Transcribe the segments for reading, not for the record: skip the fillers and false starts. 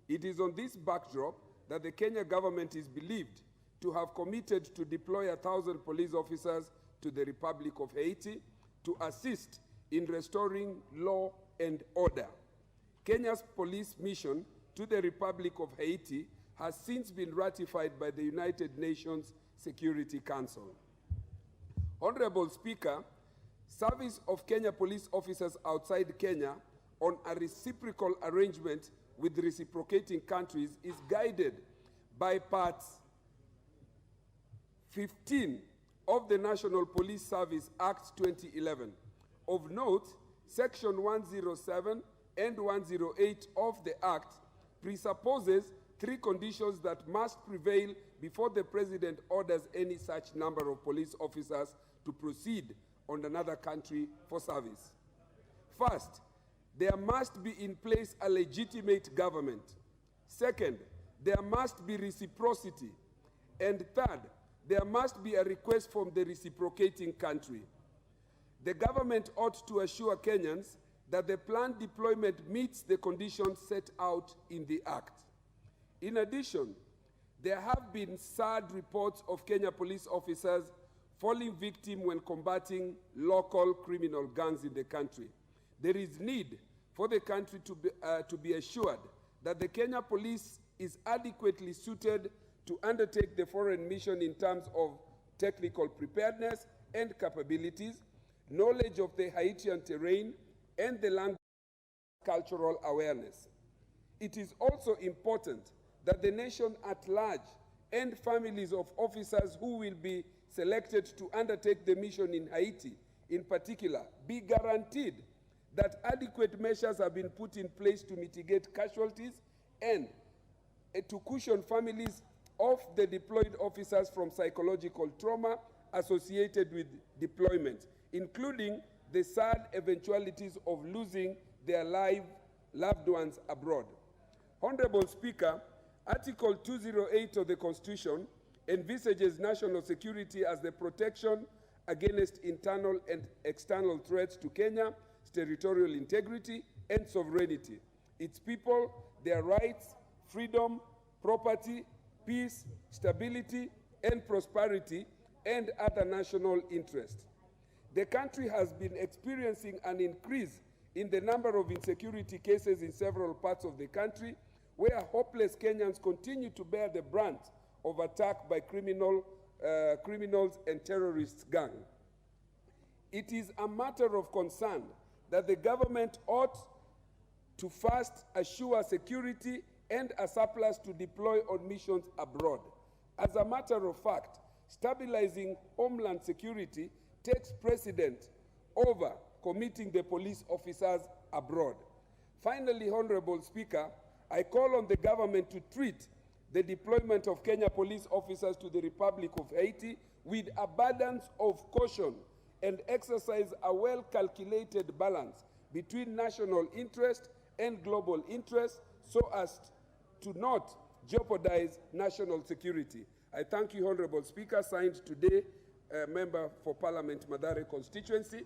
It is on this backdrop that the Kenya government is believed to have committed to deploy 1,000 police officers to the Republic of Haiti to assist in restoring law and order. Kenya's police mission to the Republic of Haiti has since been ratified by the United Nations Security Council. Honorable Speaker, service of Kenya police officers outside Kenya on a reciprocal arrangement with reciprocating countries is guided by Part 15 of the National Police Service Act 2011. Of note, Section 107 and 108 of the Act presupposes 3 conditions that must prevail before the President orders any such number of police officers to proceed on another country for service. First, there must be in place a legitimate government. Second, there must be reciprocity. And third, there must be a request from the reciprocating country. The government ought to assure Kenyans that the planned deployment meets the conditions set out in the Act. In addition, there have been sad reports of Kenya police officers falling victim when combating local criminal gangs in the country. There is need for the country to be assured that the Kenya police is adequately suited to undertake the foreign mission in terms of technical preparedness and capabilities, knowledge of the Haitian terrain, and the language cultural awareness. It is also important that the nation at large and families of officers who will be selected to undertake the mission in Haiti, in particular, be guaranteed that adequate measures have been put in place to mitigate casualties and to cushion families of the deployed officers from psychological trauma associated with deployment, including the sad eventualities of losing their loved ones abroad. Honorable Speaker, Article 208 of the Constitution envisages national security as the protection against internal and external threats to Kenya's territorial integrity and sovereignty, its people, their rights, freedom, property, peace, stability, and prosperity, and other national interests. The country has been experiencing an increase in the number of insecurity cases in several parts of the country, where hopeless Kenyans continue to bear the brunt of attack by criminals and terrorist gangs. It is a matter of concern that the government ought to first assure security and a surplus to deploy on missions abroad. As a matter of fact, stabilizing homeland security takes precedent over committing the police officers abroad. Finally, Honorable Speaker, I call on the government to treat the deployment of Kenya police officers to the Republic of Haiti with abundance of caution and exercise a well-calculated balance between national interest and global interest so as to not jeopardize national security. I thank you, Honorable Speaker. Signed today, Member for Parliament, Mathare constituency.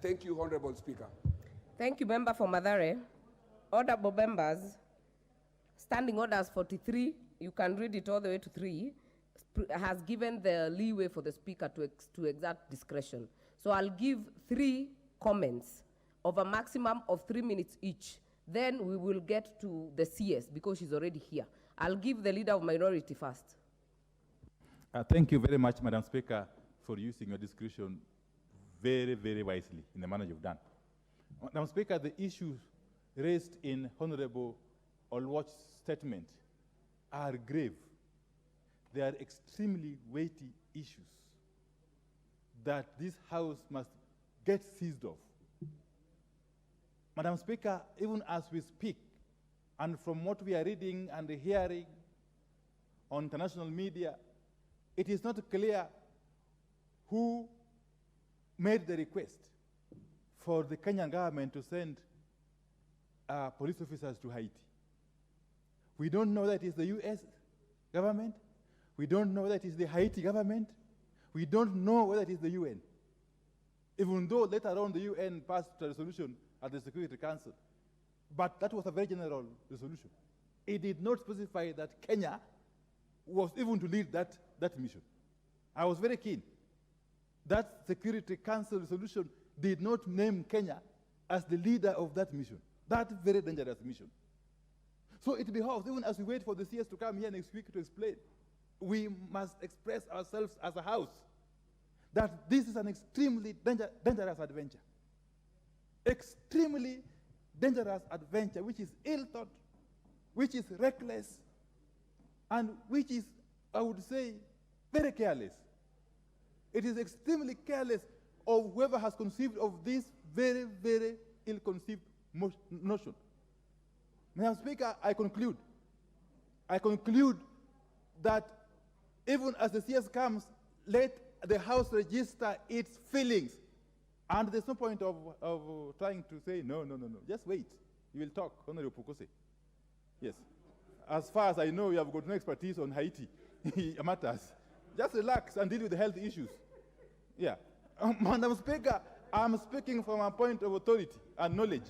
Thank you, Honorable Speaker. Thank you, Member for Mathare. Honorable members, Standing Orders 43, you can read it all the way to 3, has given the leeway for the Speaker to exert discretion. So I'll give 3 comments of a maximum of 3 minutes each. Then we will get to the CS because she's already here. I'll give the Leader of Minority first. Thank you very much, Madam Speaker, for using your discretion very, very wisely in the manner you've done. Madam Speaker, the issues raised in Honorable Olwach's statement are grave. They are extremely weighty issues that this House must get seized of. Madam Speaker, even as we speak, and from what we are reading and hearing on international media, it is not clear who made the request for the Kenyan government to send police officers to Haiti. We don't know that it's the US government. We don't know that it's the Haiti government. We don't know whether it is the UN. Even though later on the UN passed a resolution at the Security Council. But that was a very general resolution. It did not specify that Kenya was even to lead that mission. I was very keen. That Security Council resolution did not name Kenya as the leader of that mission, that very dangerous mission. So it behoves, even as we wait for the CS to come here next week to explain, we must express ourselves as a house that this is an extremely dangerous adventure. Extremely dangerous adventure, which is ill-thought, which is reckless, and which is, I would say, very careless. It is extremely careless of whoever has conceived of this very, very ill-conceived notion. Madam Speaker, I conclude that even as the CS comes, let the House register its feelings. And there's no point of trying to say, no. Just wait. You will talk, Honorable Pukose. Yes. As far as I know, you have got no expertise on Haiti matters. Just relax and deal with the health issues. Yeah. Madam Speaker, I'm speaking from a point of authority and knowledge.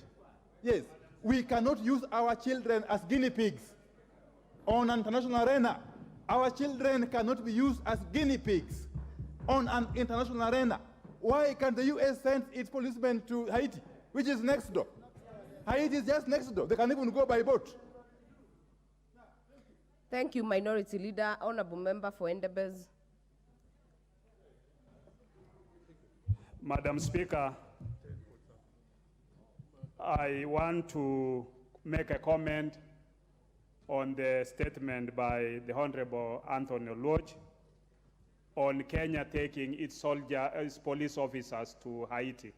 Yes. We cannot use our children as guinea pigs on an international arena. Our children cannot be used as guinea pigs on an international arena. Why can't the U.S. send its policemen to Haiti, which is next door? Haiti is just next door. They can even go by boat. Thank you, Minority Leader. Honorable Member for Endebess. Madam Speaker, I want to make a comment on the statement by the Honorable Anthony Lodge on Kenya taking its police officers to Haiti.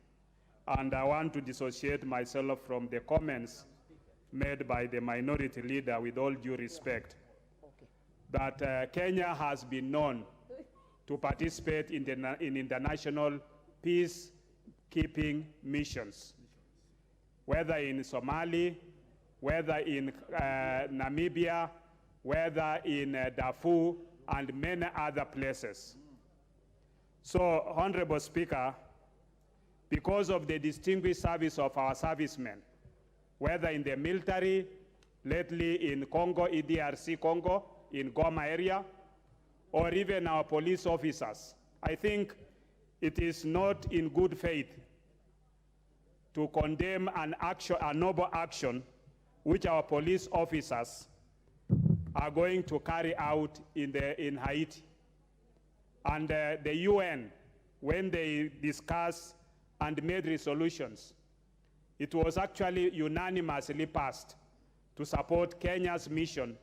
And I want to dissociate myself from the comments made by the Minority Leader, with all due respect, that Kenya has been known to participate in international peacekeeping missions, whether in Somalia, whether in Namibia, whether in Darfur, and many other places. So, Honorable Speaker, because of the distinguished service of our servicemen, whether in the military, lately in Congo, EDRC Congo, in Goma area, or even our police officers, I think it is not in good faith to condemn a noble action which our police officers are going to carry out in Haiti. And the UN, when they discussed and made resolutions, it was actually unanimously passed to support Kenya's mission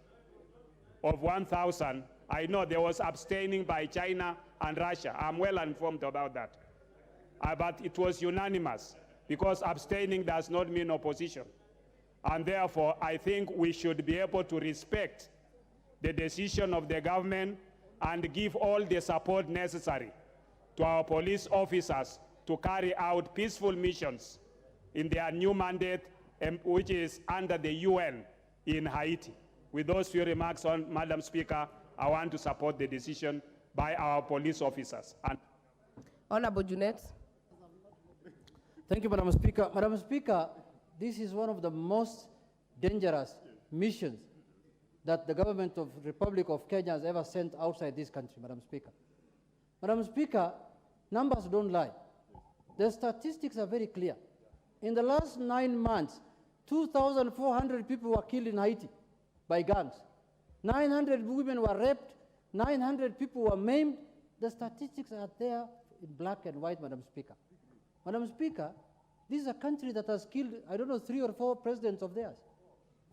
of 1,000. I know there was abstaining by China and Russia. I'm well informed about that. But it was unanimous, because abstaining does not mean opposition. And therefore, I think we should be able to respect the decision of the government and give all the support necessary to our police officers to carry out peaceful missions in their new mandate, which is under the UN in Haiti. With those few remarks, Madam Speaker, I want to support the decision by our police officers. Honorable Junet. Thank you, Madam Speaker. Madam Speaker, this is one of the most dangerous missions that the government of the Republic of Kenya has ever sent outside this country, Madam Speaker. Madam Speaker, numbers don't lie. The statistics are very clear. In the last 9 months, 2,400 people were killed in Haiti by gangs. 900 women were raped. 900 people were maimed. The statistics are there in black and white, Madam Speaker. Madam Speaker, this is a country that has killed, I don't know, 3 or 4 presidents of theirs.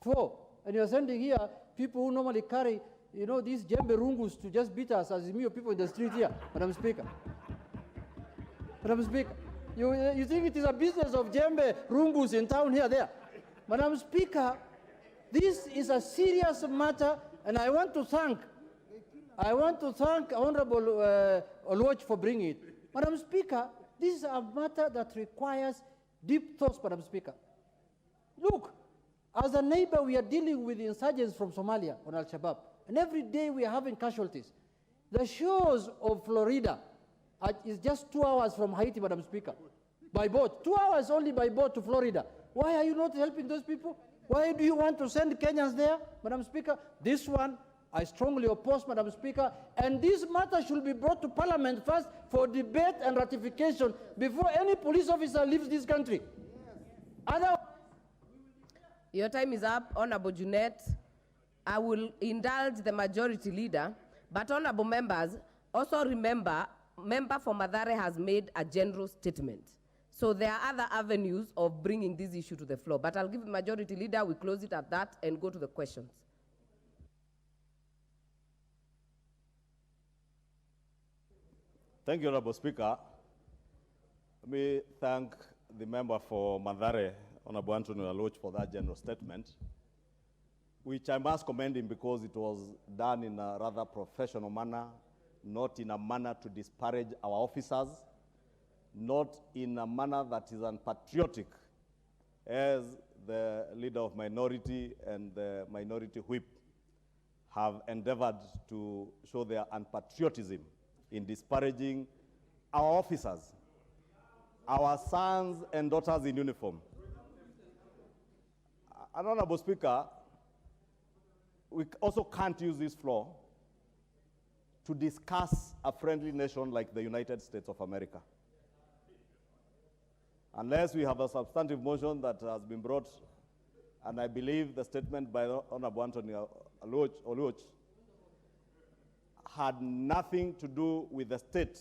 4. And you're sending here people who normally carry, these jembe rungus to just beat us as people in the street here, Madam Speaker. Madam Speaker, you think it is a business of jembe rungus in town here, there? Madam Speaker, this is a serious matter, and I want to thank Honorable Oluoch for bringing it. Madam Speaker, this is a matter that requires deep thoughts, Madam Speaker. Look, as a neighbor, we are dealing with insurgents from Somalia on Al-Shabaab, and every day we are having casualties. The shores of Florida is just 2 hours from Haiti, Madam Speaker, by boat. 2 hours only by boat to Florida. Why are you not helping those people? Why do you want to send Kenyans there, Madam Speaker? This one, I strongly oppose, Madam Speaker, and this matter should be brought to Parliament first for debate and ratification before any police officer leaves this country. Otherwise, your time is up, Honorable Junet. I will indulge the majority leader, but honorable members, also remember, member for Mathare has made a general statement. So there are other avenues of bringing this issue to the floor, but I'll give the majority leader, we close it at that and go to the questions. Thank you, Honorable Speaker. Let me thank the member for Mathare, Honorable Anthony Aloch, for that general statement, which I must commend him because it was done in a rather professional manner, not in a manner to disparage our officers, not in a manner that is unpatriotic, as the leader of minority and the minority whip have endeavored to show their unpatriotism in disparaging our officers, our sons and daughters in uniform. Honorable Speaker, we also can't use this floor to discuss a friendly nation like the United States of America, unless we have a substantive motion that has been brought, and I believe the statement by Honorable Anthony Aloch had nothing to do with the state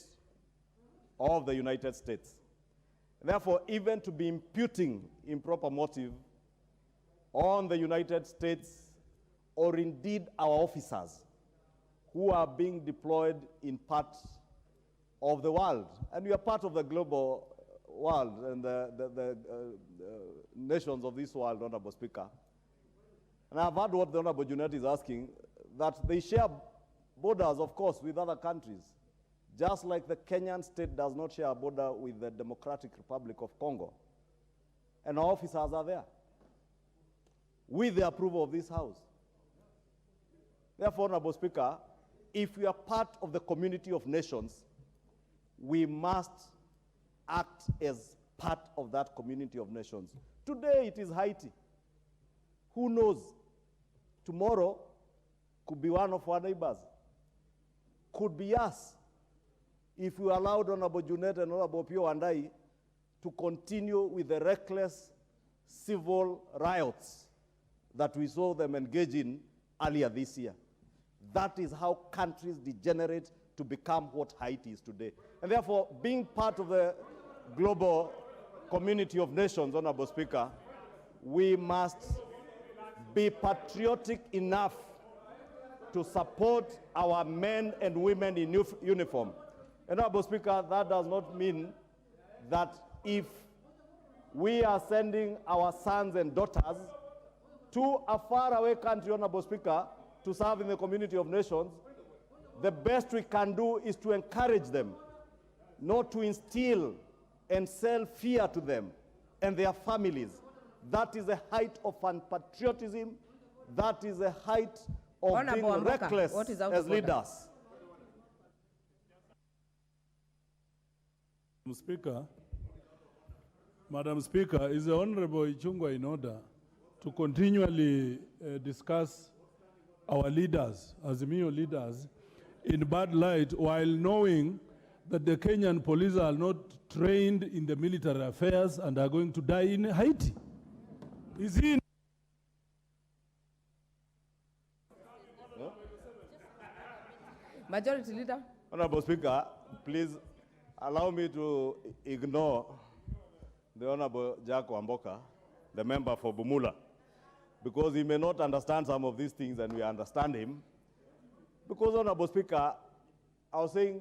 of the United States. Therefore, even to be imputing improper motive on the United States or indeed our officers who are being deployed in parts of the world, and we are part of the global world and the nations of this world, Honorable Speaker. And I've heard what the Honorable Junet is asking, that they share borders, of course, with other countries, just like the Kenyan state does not share a border with the Democratic Republic of Congo. And our officers are there, with the approval of this House. Therefore, Honorable Speaker, if we are part of the community of nations, we must act as part of that community of nations. Today it is Haiti. Who knows? Tomorrow could be one of our neighbors. Could be us, if we allowed Honorable Junet and Honorable Pio and I to continue with the reckless civil riots that we saw them engage in earlier this year. That is how countries degenerate to become what Haiti is today. And therefore, being part of the global community of nations, Honorable Speaker, we must be patriotic enough to support our men and women in uniform. And Honorable Speaker, that does not mean that if we are sending our sons and daughters to a faraway country, Honorable Speaker, to serve in the community of nations, the best we can do is to encourage them, not to instill and sell fear to them and their families. That is a height of unpatriotism. That is a height of Honorable being reckless as leaders. Madam Speaker, is the Honorable Ichungwa in order to continually discuss our leaders, Azimio leaders, in bad light, while knowing that the Kenyan police are not trained in the military affairs and are going to die in Haiti? Is he? Majority Leader. Honorable Speaker, please allow me to ignore the Honorable Jack Wamboka, the member for Bumula, because he may not understand some of these things and we understand him. Because, Honorable Speaker, I was saying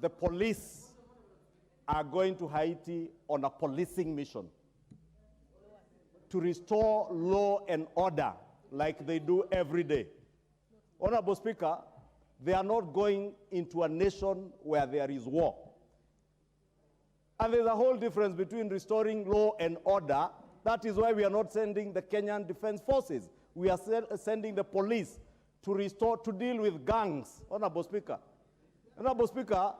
the police are going to Haiti on a policing mission to restore law and order like they do every day. Honorable Speaker, they are not going into a nation where there is war. And there's a whole difference between restoring law and order. That is why we are not sending the Kenyan Defense Forces. We are sending the police to restore, to deal with gangs, Honorable Speaker. Honorable Speaker,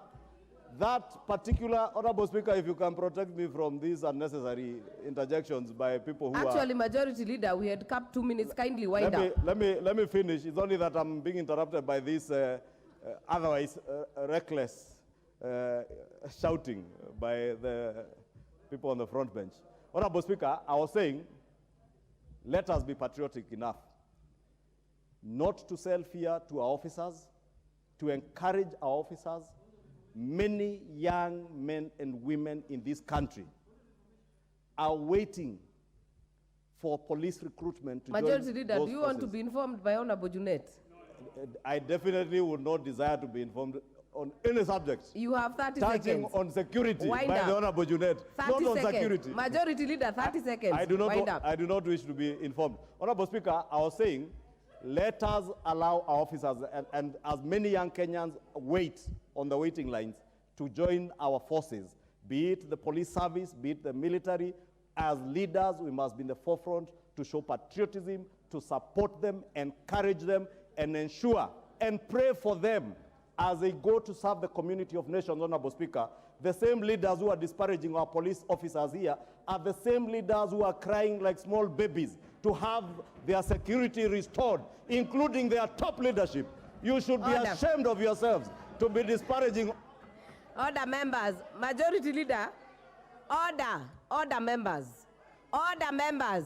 that particular, Honorable Speaker, if you can protect me from these unnecessary interjections by people who Actually, Majority Leader, we had capped 2 minutes. Kindly wind up. let me finish. It's only that I'm being interrupted by this otherwise reckless shouting by the people on the front bench. Honorable Speaker, I was saying, let us be patriotic enough not to sell fear to our officers, to encourage our officers. Many young men and women in this country are waiting for police recruitment to Majority join Leader, those do you want to forces. be informed by Honorable Junet? I definitely would not desire to be informed on any subject. You have 30 Touching seconds. on security Wind by up. the Honorable Junet, 30 not on seconds. security. Majority Leader, 30 seconds. I do Wind up. not wish to be informed. Honorable Speaker, I was saying, let us allow our officers and as many young Kenyans wait on the waiting lines to join our forces, be it the police service, be it the military. As leaders, we must be in the forefront to show patriotism, to support them, encourage them, and ensure and pray for them as they go to serve the community of nations, Honorable Speaker. The same leaders who are disparaging our police officers here are the same leaders who are crying like small babies to have their security restored, including their top leadership. You should be ashamed of yourselves to be disparaging. Order, members. Majority Leader, order. Order, members. Order, members.